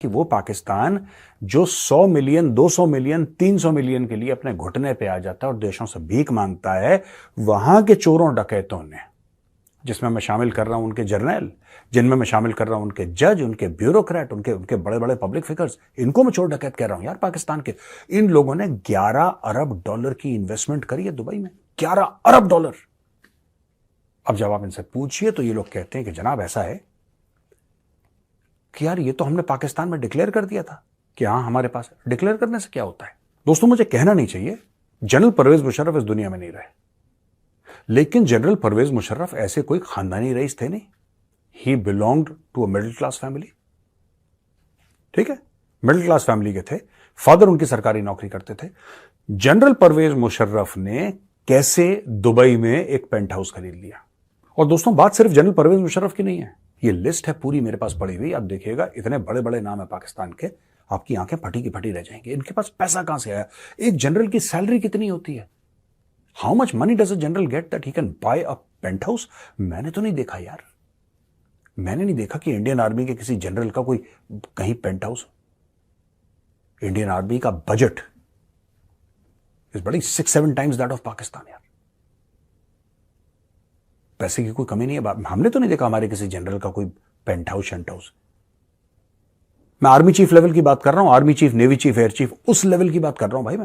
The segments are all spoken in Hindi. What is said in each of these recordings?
कि वो पाकिस्तान जो 100 मिलियन, 200 मिलियन, 300 मिलियन के लिए अपने घुटने पे आ जाता है और देशों से भीख मांगता है, वहां के चोरों डकैतों ने, जिसमें मैं शामिल कर रहा हूं उनके जर्नल, जिनमें मैं शामिल कर रहा हूं उनके जज, उनके ब्यूरोक्रेट, उनके बड़े बड़े पब्लिक फिगर्स, इनको मैं चोर डकैत कह रहा हूं यार। पाकिस्तान के इन लोगों ने 11 अरब डॉलर की इन्वेस्टमेंट करी है दुबई में। 11 अरब डॉलर। अब जब आप इनसे पूछिए तो ये लोग कहते हैं कि जनाब ऐसा है कि यार ये तो हमने पाकिस्तान में डिक्लेयर कर दिया था कि हां हमारे पास। डिक्लेयर करने से क्या होता है दोस्तों? मुझे कहना नहीं चाहिए, जनरल परवेज मुशर्रफ इस दुनिया में नहीं रहे, लेकिन जनरल परवेज मुशर्रफ ऐसे कोई खानदानी रईस थे नहीं। He belonged to a middle class family. ठीक है, मिडिल क्लास फैमिली के थे, फादर उनकी सरकारी नौकरी करते थे। जनरल परवेज मुशर्रफ ने कैसे दुबई में एक पेंट हाउस खरीद लिया? और दोस्तों बात सिर्फ जनरल परवेज मुशर्रफ की नहीं है, ये लिस्ट है पूरी मेरे पास पड़ी हुई। आप देखिएगा, इतने बड़े बड़े नाम है पाकिस्तान के, आपकी आंखें फटी की फटी रह जाएंगी। इनके पास पैसा कहां से आया? एक जनरल की सैलरी कितनी होती है? How much money does a general get that he can buy a penthouse? मैंने तो नहीं देखा यार, मैंने नहीं देखा कि इंडियन आर्मी के किसी जनरल का कोई कहीं पेंट हाउस। इंडियन आर्मी का बजट इज बड़ी 6-7 टाइम्स दैट ऑफ पाकिस्तान यार। पैसे की कोई कमी नहीं है। हमने तो नहीं देखा हमारे किसी जनरल का कोई पेंट हाउस शेंट हाउस। मैं आर्मी चीफ लेवल की बात कर रहा हूं, army chief, navy chief, air chief, उस लेवल की बात कर रहा हूं भाई।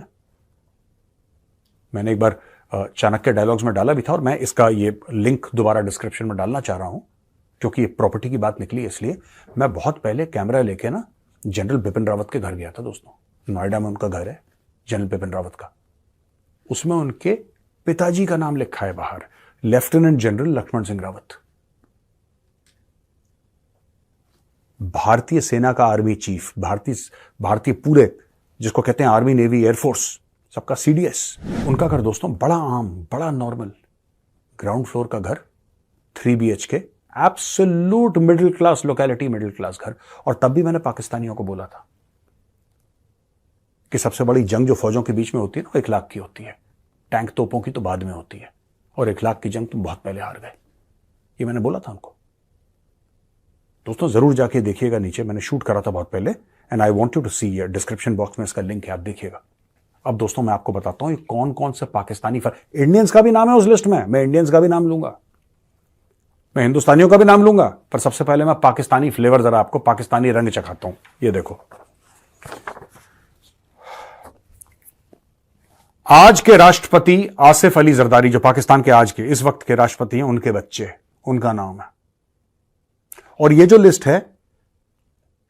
मैंने एक बार चाणक्य डायलॉग्स में डाला भी था, और मैं इसका ये लिंक दोबारा डिस्क्रिप्शन में डालना चाह रहा हूं क्योंकि ये प्रॉपर्टी की बात निकली। इसलिए मैं बहुत पहले कैमरा लेके ना जनरल बिपिन रावत के घर गया था दोस्तों। नोएडा में उनका घर है जनरल बिपिन रावत का। उसमें उनके पिताजी का नाम लिखा है बाहर, लेफ्टिनेंट जनरल लक्ष्मण सिंह रावत, भारतीय सेना का आर्मी चीफ, भारतीय पूरे जिसको कहते हैं आर्मी, नेवी, एयरफोर्स, सबका सीडीएस। उनका घर दोस्तों बड़ा आम, बड़ा नॉर्मल, ग्राउंड फ्लोर का घर, 3 BHK, absolute middle class locality, middle class घर। और तब भी मैंने पाकिस्तानियों को बोला था कि सबसे बड़ी जंग जो फौजों के बीच में होती है ना, वो 1 लाख की होती है। टैंक तोपों की तो बाद में होती है, और 1 लाख की जंग तुम बहुत पहले हार गए। ये मैंने बोला था उनको। दोस्तों जरूर जाके देखिएगा, नीचे मैंने शूट करा था बहुत पहले, and I want you to see. Description box में इसका लिंक है, आप देखिएगा। अब दोस्तों मैं आपको बताता हूं कौन कौन से पाकिस्तानी इंडियंस का भी नाम है उस लिस्ट में। मैं इंडियंस का भी नाम लूंगा, मैं हिंदुस्तानियों का भी नाम लूंगा, पर सबसे पहले मैं पाकिस्तानी फ्लेवर, जरा आपको पाकिस्तानी रंग चखाता हूं। ये देखो, आज के राष्ट्रपति आसिफ अली जरदारी, जो पाकिस्तान के आज के इस वक्त के राष्ट्रपति हैं, उनके बच्चे, उनका नाम है। और ये जो लिस्ट है,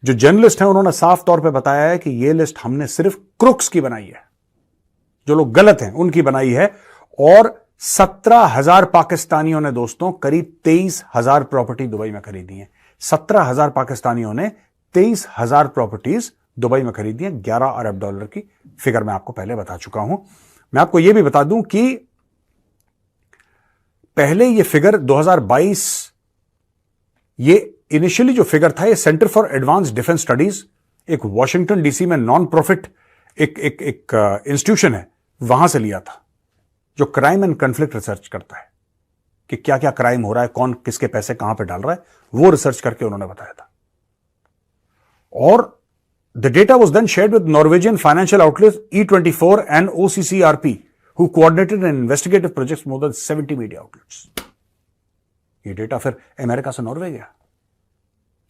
जो जर्नलिस्ट हैं, उन्होंने साफ तौर पे बताया है कि ये लिस्ट हमने सिर्फ क्रुक्स की बनाई है, जो लोग गलत हैं उनकी बनाई है। और 17,000 पाकिस्तानियों ने दोस्तों करीब 23,000 प्रॉपर्टी दुबई में खरीदी है। 17,000 पाकिस्तानियों ने 23,000 प्रॉपर्टीज दुबई में खरीदी है। 11 अरब डॉलर की फिगर मैं आपको पहले बता चुका हूं। मैं आपको यह भी बता दूं कि पहले यह फिगर 2022, ये इनिशियली जो फिगर था, ये centre for advance defence studies, एक वॉशिंगटन डीसी में नॉन प्रॉफिट एक इंस्टीट्यूशन है, वहां से लिया था, जो क्राइम एंड कन्फ्लिक्ट रिसर्च करता है कि क्या क्या क्राइम हो रहा है, कौन किसके पैसे कहां पे डाल रहा है, वो रिसर्च करके उन्होंने बताया था। और the data was then shared with Norwegian financial outlet E24 and OCCRP, who coordinated an investigative projects more than 70 media outlets. ये डेटा फिर अमेरिका से नॉर्वे गया,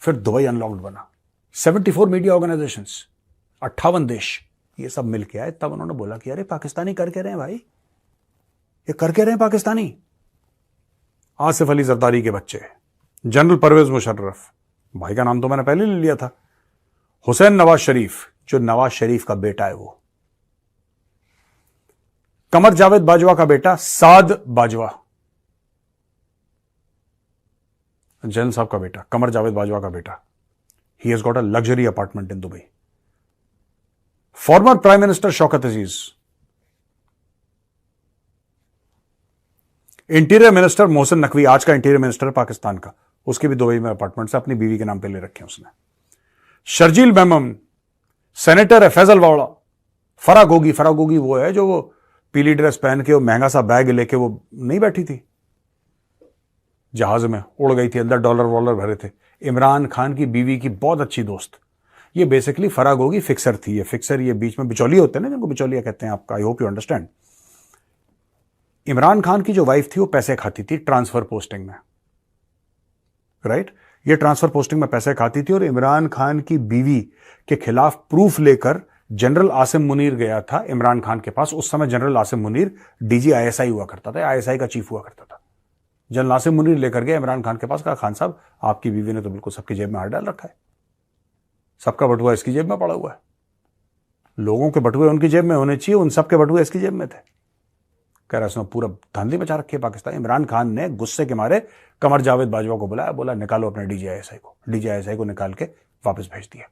फिर दुबई अनलॉक्ड बना। 74 मीडिया ऑर्गेनाइजेशंस, 58 देश, ये सब मिलके आए। तब उन्होंने बोला कि अरे पाकिस्तानी कर के रहे हैं भाई, ये कर के रहे हैं पाकिस्तानी। आसिफ अली जरदारी के बच्चे, जनरल परवेज मुशर्रफ, भाई का नाम तो मैंने पहले ले लिया था, हुसैन नवाज शरीफ, जो नवाज शरीफ का बेटा है वो, कमर जावेद बाजवा का बेटा साद बाजवा, जनरल साहब का बेटा, कमर जावेद बाजवा का बेटा, he has got a luxury apartment in Dubai. Former prime minister Shaukat Aziz, interior minister Mohsin Naqvi, आज का इंटीरियर मिनिस्टर पाकिस्तान का, उसके भी दुबई में अपार्टमेंट्स अपनी बीवी के नाम पे ले रखे हैं उसने। शर्जील मेमन, सेनेटर है फैजल वाड़ा, फराह गोगी वो है जो वो पीली ड्रेस पहन के वो महंगा सा बैग लेके वो नहीं बैठी थी जहाज में, उड़ गई थी, अंदर डॉलर वॉलर भरे थे। इमरान खान की बीवी की बहुत अच्छी दोस्त, ये बेसिकली फरागोगी फिक्सर थी। ये फिक्सर, ये बीच में बिचौलिया होते हैं ना, जिनको बिचौलिया कहते हैं आपका, I hope you understand. Imran Khan की जो वाइफ थी वो पैसे खाती थी ट्रांसफर पोस्टिंग में, राइट। ये ट्रांसफर पोस्टिंग में पैसे खाती थी और इमरान खान की बीवी के खिलाफ प्रूफ लेकर जनरल आसिम मुनीर गया था इमरान खान के पास। उस समय general Asim Munir DG ISI हुआ करता था, आईएसआई का चीफ हुआ करता था। जनरल आसिम मुनीर लेकर गया इमरान खान के पास, कहा खान साहब आपकी बीवी ने तो बिल्कुल सबकी जेब में हाथ डाल रखा है, सबका बटुआ इसकी जेब में पड़ा हुआ है, लोगों के बटुए उनकी जेब में होने चाहिए, उन सबके बटुए इसकी जेब में थे। कह रहा उसने पूरा धांधली मचा रखी है पाकिस्तान। इमरान खान ने गुस्से के मारे कमर जावेद बाजवा को बुलाया, बोला निकालो अपने डीजीआईएसआई को निकाल के वापस भेज दिया।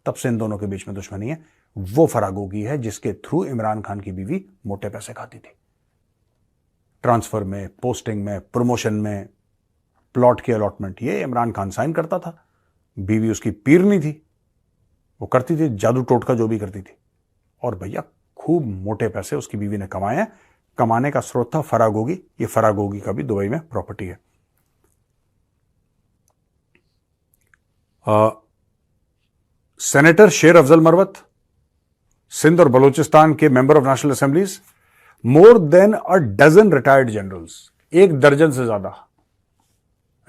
तब से इन दोनों के बीच में दुश्मनी है। वो फरागोगी है जिसके थ्रू इमरान खान की बीवी मोटे पैसे खाती थी, ट्रांसफर में, पोस्टिंग में, प्रमोशन में, प्लॉट की अलॉटमेंट, ये इमरान खान साइन करता था। बीवी उसकी पीरनी थी, वो करती थी जादू टोटका जो भी करती थी। और भैया खूब मोटे पैसे उसकी बीवी ने कमाए हैं। कमाने का स्रोत था फरागोगी। ये फरागोगी का भी दुबई में प्रॉपर्टी है। सेनेटर शेर अफजल मरवत, सिंध और बलूचिस्तान के member of national assemblies, more than a dozen retired generals, 1 दर्जन से ज्यादा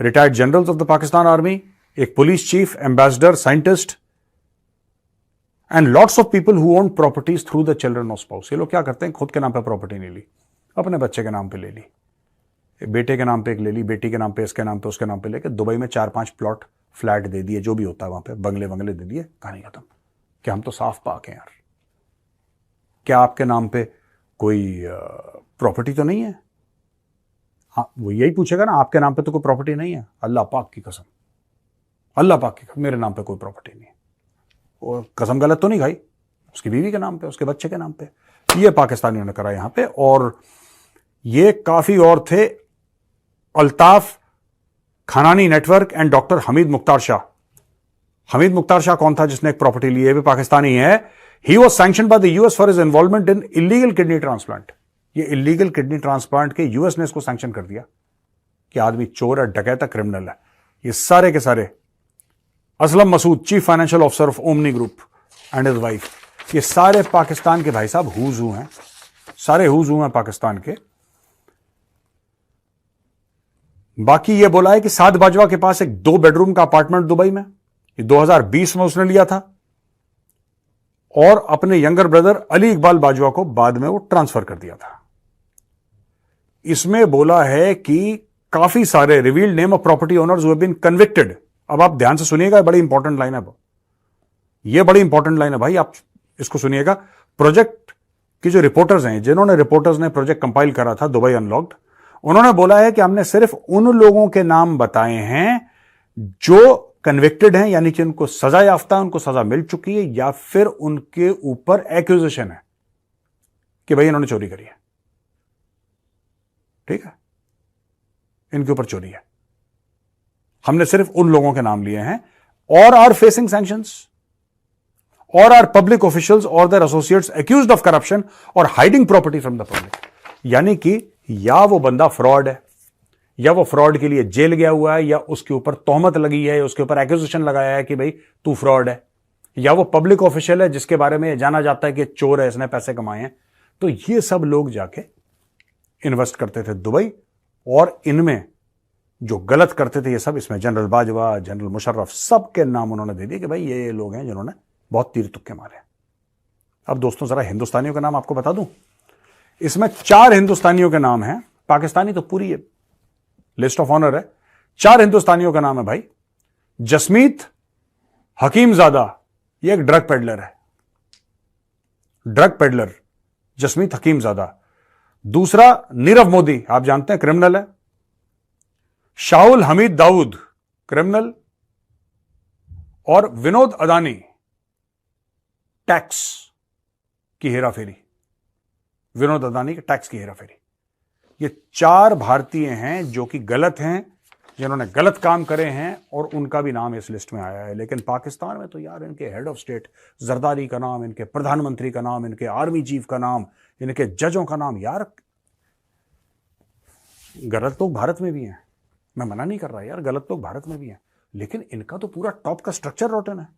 retired generals of the Pakistan army, एक police chief, ambassador, scientist and lots of people who own properties through the children of spouse. ये लोग क्या करते हैं, खुद के नाम पे प्रॉपर्टी नहीं ली, अपने बच्चे के नाम पे ले ली, बेटे के नाम पे एक ले ली, बेटी के नाम पे, इसके नाम पे, उसके नाम पे लेके दुबई में 4-5 प्लॉट, फ्लैट दे दिए, जो भी होता है वहां पे, बंगले दे दिए, कहानी खत्म। क्या हम तो साफ पाक हैं यार। क्या आपके नाम पे कोई प्रॉपर्टी तो नहीं है? हाँ, वो यही पूछेगा ना, आपके नाम पे तो कोई प्रॉपर्टी नहीं है? अल्लाह पाक की कसम, अल्लाह पाक की कसम, मेरे नाम पे कोई प्रॉपर्टी नहीं है। और कसम गलत तो नहीं खाई, उसकी बीवी के नाम पे, उसके बच्चे के नाम पे। ये पाकिस्तानियों ने करा यहां पे। और ये काफी और थे, Altaf Khanani network and doctor Hamid Mukhtar Shah. Hamid Mukhtar Shah कौन था जिसने एक प्रॉपर्टी ली है? भी पाकिस्तानी है। He was sanction by the US for his involvement in illegal kidney transplant. ये इलीगल किडनी ट्रांसप्लांट के यूएस ने इसको सैंक्शन कर दिया कि आदमी चोर है, डकैत है, क्रिमिनल है। ये सारे के सारे Aslam Masood, chief financial officer of Omni group and his wife, ये सारे पाकिस्तान के भाई साहब हुज हू हैं, सारे हुज हू हैं पाकिस्तान के। बाकी ये बोला है कि साद बाजवा के पास एक 2 बेडरूम का अपार्टमेंट दुबई में, ये 2020 में उसने लिया था, और अपने यंगर ब्रदर अली इकबाल बाजवा को बाद में वो ट्रांसफर कर दिया था। इसमें बोला है कि काफी सारे revealed name of property owners who have been convicted. अब आप ध्यान से सुनिएगा, बड़ी इंपॉर्टेंट लाइन है, ये बड़ी इंपॉर्टेंट लाइन है भाई, आप इसको सुनिएगा। प्रोजेक्ट की जो रिपोर्टर्स हैं, जिन्होंने रिपोर्टर्स ने प्रोजेक्ट कंपाइल करा था दुबई अनलॉक्ड, उन्होंने बोला है कि हमने सिर्फ उन लोगों के नाम बताए हैं जो कन्विक्टेड हैं, यानी कि उनको सजा याफ्ता है, उनको सजा मिल चुकी है, या फिर उनके ऊपर एक्यूजेशन है कि भाई इन्होंने चोरी करी है। ठीक है, इनके ऊपर चोरी है। हमने सिर्फ उन लोगों के नाम लिए हैं। और आर फेसिंग सैंक्शंस, और आर पब्लिक ऑफिशियल्स और their associates accused of corruption और hiding property from the public. यानी कि या वो बंदा फ्रॉड है, या वो फ्रॉड के लिए जेल गया हुआ है, या उसके ऊपर तोहमत लगी है, या उसके ऊपर एक्यूजेशन लगाया है कि भाई तू फ्रॉड है, या वो पब्लिक ऑफिशियल है जिसके बारे में जाना जाता है कि चोर है, इसने पैसे कमाए हैं। तो ये सब लोग जाके इन्वेस्ट करते थे दुबई, और इनमें जो गलत करते थे ये सब, इसमें जनरल बाजवा, जनरल मुशर्रफ, सबके नाम उन्होंने दे दिए कि भाई ये लोग हैं जिन्होंने बहुत तीर तुक्के मारे। अब दोस्तों जरा हिंदुस्तानियों के नाम आपको बता दूं, इसमें 4 हिंदुस्तानियों के नाम हैं। पाकिस्तानी तो पूरी लिस्ट ऑफ ऑनर है। 4 हिंदुस्तानियों का नाम है भाई। जसमीत हकीमजादा, ये एक ड्रग पेडलर है, ड्रग पेडलर जसमीत हकीमजादा। दूसरा नीरव मोदी, आप जानते हैं क्रिमिनल है। शाहुल हमीद दाऊद, क्रिमिनल। और विनोद अदानी, टैक्स की हेराफेरी, विनोद अदानी के टैक्स की हेराफेरी। ये 4 भारतीय हैं जो कि गलत हैं, जिन्होंने गलत काम करे हैं, और उनका भी नाम इस लिस्ट में आया है। लेकिन पाकिस्तान में तो यार इनके हेड ऑफ स्टेट जरदारी का नाम, इनके प्रधानमंत्री का नाम, इनके आर्मी चीफ का नाम, इनके जजों का नाम, यार गलत लोग भारत में भी हैं, मैं मना नहीं कर रहा यार, गलत लोग भारत में भी हैं, लेकिन इनका तो पूरा टॉप का स्ट्रक्चर रोटन है।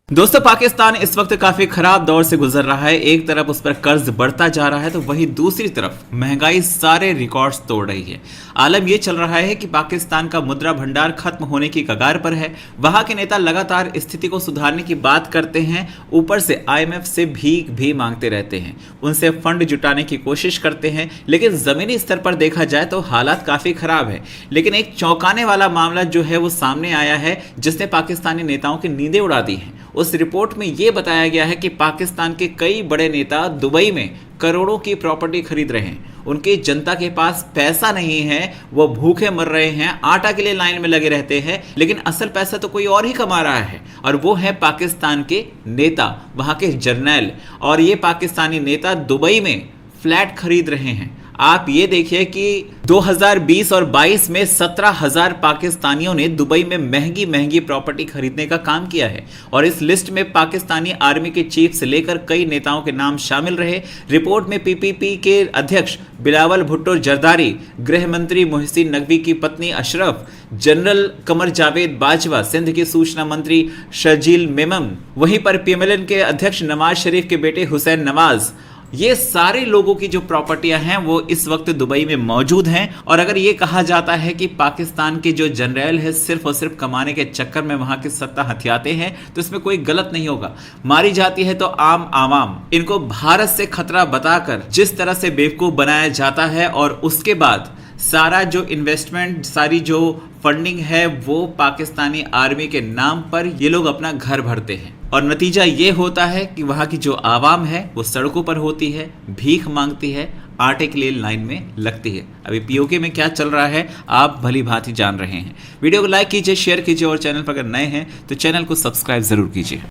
दोस्तों, पाकिस्तान इस वक्त काफी खराब दौर से गुजर रहा है। एक तरफ उस पर कर्ज बढ़ता जा रहा है तो वहीं दूसरी तरफ महंगाई सारे रिकॉर्ड्स तोड़ रही है। आलम यह चल रहा है कि पाकिस्तान का मुद्रा भंडार खत्म होने की कगार पर है। वहां के नेता लगातार स्थिति को सुधारने की बात करते हैं, ऊपर से IMF से भीख भी मांगते रहते हैं, उनसे फंड जुटाने की कोशिश करते हैं, लेकिन जमीनी स्तर पर देखा जाए तो हालात काफी खराब है। लेकिन एक चौंकाने वाला मामला जो है वो सामने आया है, जिसने पाकिस्तानी नेताओं की नींदें उड़ा दी हैं। उस रिपोर्ट में यह बताया गया है कि पाकिस्तान के कई बड़े नेता दुबई में करोड़ों की प्रॉपर्टी खरीद रहे हैं। उनकी जनता के पास पैसा नहीं है, वो भूखे मर रहे हैं, आटा के लिए लाइन में लगे रहते हैं, लेकिन असल पैसा तो कोई और ही कमा रहा है, और वो है पाकिस्तान के नेता, वहां के जर्नैल। और ये पाकिस्तानी नेता दुबई में फ्लैट खरीद रहे हैं। आप ये देखिए कि 2020 और 22 में 17,000 पाकिस्तानियों ने दुबई में महंगी महंगी प्रॉपर्टी खरीदने का काम किया है, और इस लिस्ट में पाकिस्तानी आर्मी के चीफ से लेकर कई नेताओं के नाम शामिल रहे। रिपोर्ट में PPP के अध्यक्ष बिलावल भुट्टो जरदारी, गृह मंत्री मोहसिन नकवी की पत्नी अशरफ, जनरल कमर जावेद बाजवा, सिंध के सूचना मंत्री शर्जील मेमन, वहीं पर PMLN के अध्यक्ष नवाज शरीफ के बेटे हुसैन नवाज, ये सारे लोगों की जो प्रॉपर्टियां हैं वो इस वक्त दुबई में मौजूद हैं। और अगर ये कहा जाता है कि पाकिस्तान के जो जनरल है सिर्फ और सिर्फ कमाने के चक्कर में वहां की सत्ता हथियाते हैं, तो इसमें कोई गलत नहीं होगा। मारी जाती है तो आम आवाम, इनको भारत से खतरा बताकर जिस तरह से बेवकूफ बनाया जाता है, और उसके बाद सारा जो इन्वेस्टमेंट, सारी जो फंडिंग है वो पाकिस्तानी आर्मी के नाम पर ये लोग अपना घर भरते हैं, और नतीजा ये होता है कि वहां की जो आवाम है वो सड़कों पर होती है, भीख मांगती है, आटे के लिए लाइन में लगती है। अभी POK में क्या चल रहा है आप भली भांति जान रहे हैं। वीडियो को लाइक कीजिए, शेयर कीजिए, और चैनल पर अगर नए हैं तो चैनल को सब्सक्राइब जरूर कीजिए।